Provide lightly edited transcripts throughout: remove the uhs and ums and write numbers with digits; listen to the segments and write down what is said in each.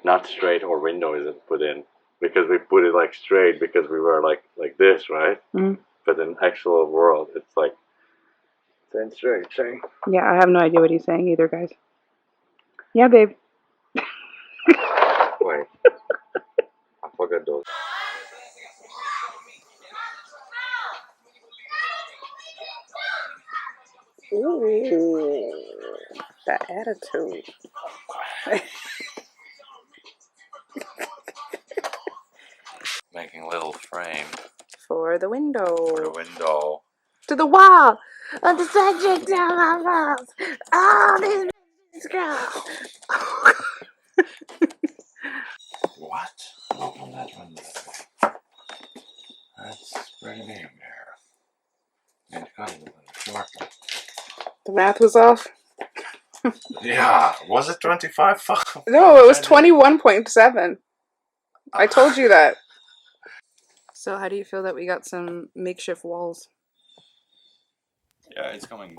not straight or window isn't put in because we put it like straight because we were like this, right? Mm. But in actual world, it's like it's straight. Saying. Yeah, I have no idea what he's saying either, guys. Yeah, babe. Wait, I forgot those. Ooh, that attitude. Making a little frame For the window. for the window. To the wall. On the subject of my walls. Oh, this girl. What? Open that window. That's pretty big there. And got a little shorter. The math was off. Yeah, was it 25? No, it was 21.7. I told you that. So how do you feel that we got some makeshift walls? Yeah, it's coming.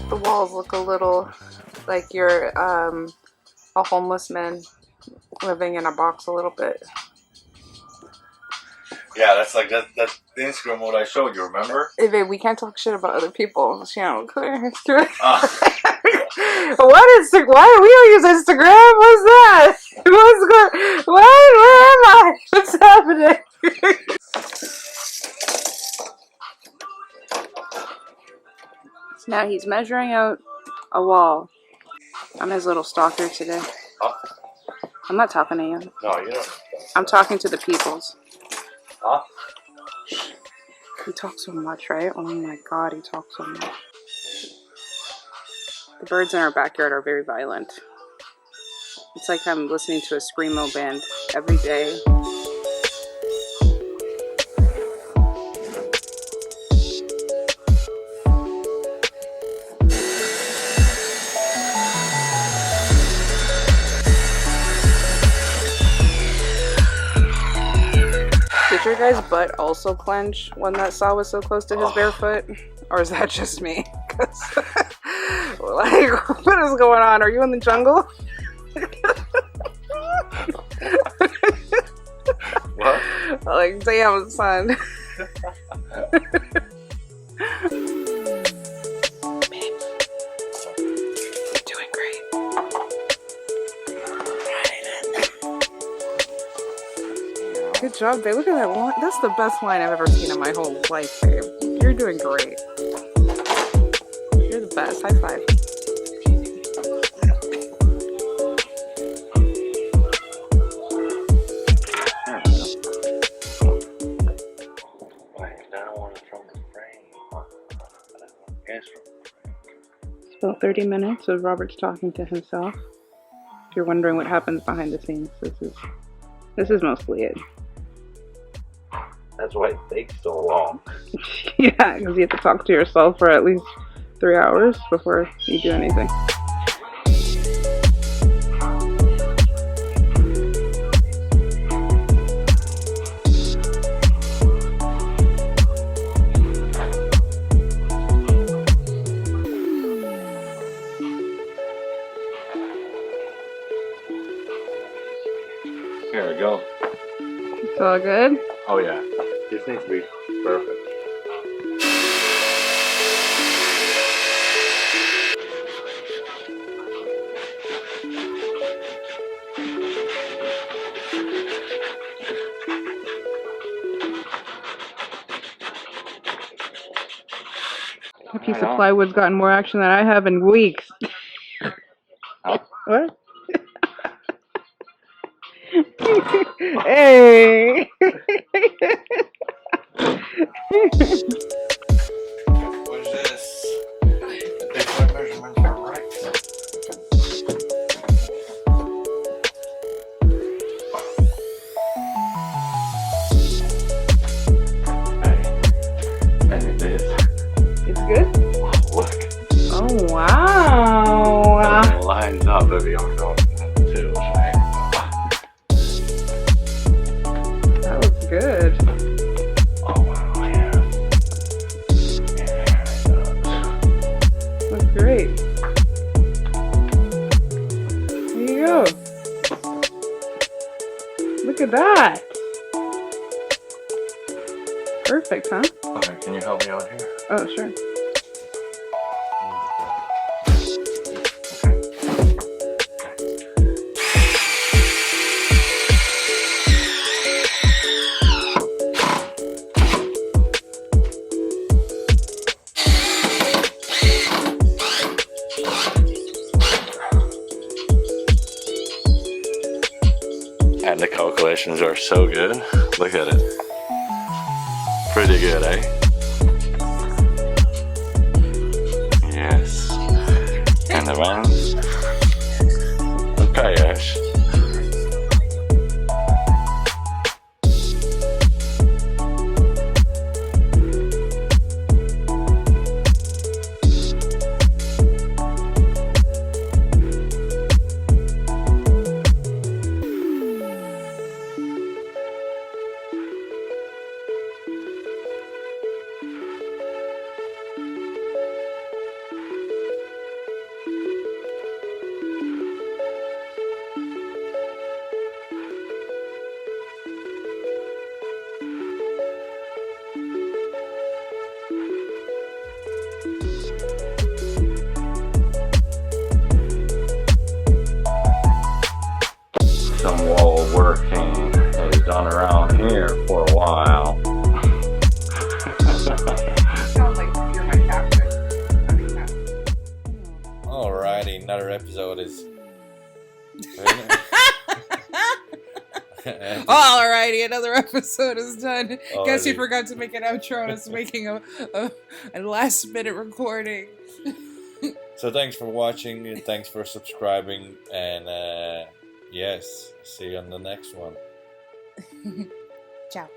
The walls look a little like you're a homeless man living in a box a little bit. Yeah, that's like that Instagram what I showed you, remember? Hey babe, we can't talk shit about other people. Why do we don't use Instagram? What's that? Where am I? What's happening? Now he's measuring out a wall. I'm his little stalker today. Huh? I'm not talking to you. No, you don't. I'm talking to the peoples. Huh? He talks so much, right? Oh my god, he talks so much. The birds in our backyard are very violent. It's like I'm listening to a screamo band every day. Did your guys' butt also clench when that saw was so close to his bare foot? Or is that just me? 'Cause, like, what is going on? Are you in the jungle? What? Like, damn, son. Babe, you're doing great. Good job, babe. Look at that line. That's the best line I've ever seen in my whole life, babe. You're doing great. You're the best. High five. It's about 30 minutes of Robert's talking to himself. If you're wondering what happens behind the scenes, this is mostly it. That's why it takes so long. Yeah, because you have to talk to yourself for at least 3 hours before you do anything. Here we go. It's all good? Oh yeah. This needs to be perfect. A piece of plywood's gotten more action than I have in weeks. Huh? What? Hey! What is this? If my measurements are right. And it is. It's good? Look. Oh, wow! It lines up if you don't know too. That looks good. Oh wow, yeah. Yeah, it does. That's great. There you go. Look at that. Perfect, huh? Okay, can you help me out here? Oh, sure. And the calculations are so good. Look at it. Pretty good, eh? Yes. And the rounds. Okay, Ash. Alrighty, another episode is done. Guess you Alrighty. forgot to make an outro. I was making a last minute recording. So thanks for watching, and thanks for subscribing, and yes, see you on the next one. Ciao.